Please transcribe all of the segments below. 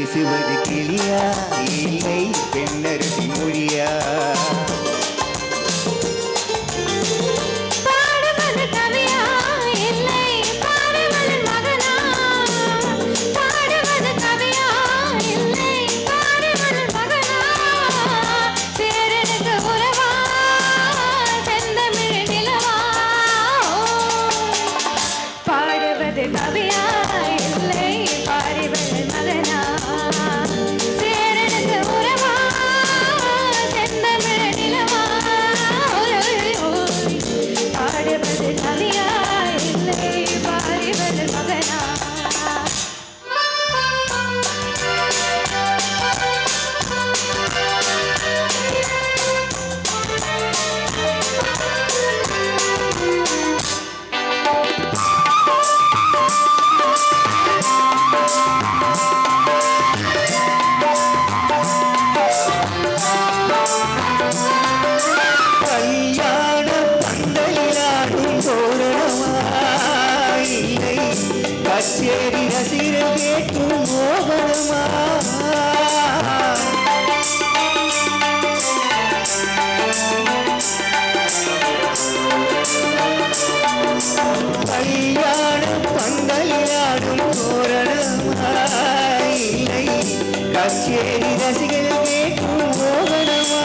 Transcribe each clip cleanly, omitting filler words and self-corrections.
பேசுவது கிளியா இல்லை பெண்ணரசி மொழியா? கச்சேரி ரசிகர் கேட்கும் மோகனமா? கல்யாண பந்தலிலாடும் தோரணமா? இல்லை கச்சேரி ரசிகர் கேட்கும் மோகனமா?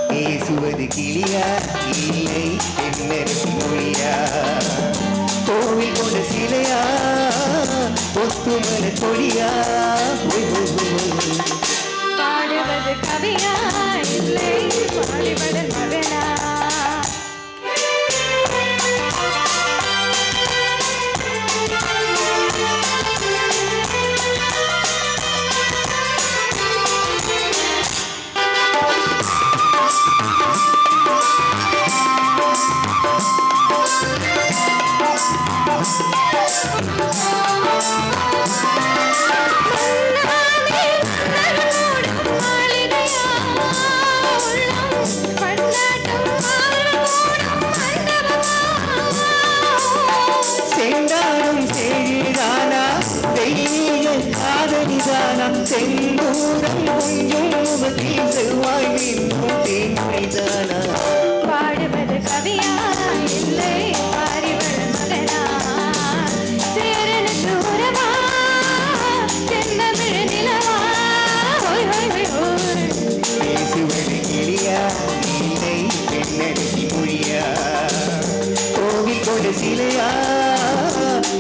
பேசுவது கிளியா இல்லை பெண்ணரசி மொழியா? கோவில் கொண்ட சிலையா ஒத்துமல கொடியா? பாடுவது கவியா இல்லை பாடிவதன் மகனா? செந்தூரம் கொஞ்சம் முகத்தில் செவ்வாய் நின்றும் தேன்மைதானா? பாடுவது கவியா இல்லை பாரிவள் மகனா? சேரனுக்கு உறவா செந்தமிழ் நிலவா? பேசுவது கிளியா இல்லை பெண்ணரசி மொழியா? கோவில் கொண்ட சிலையா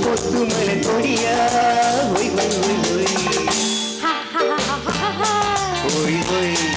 ஒத்துமல கொடியா? Oi, oi, oi.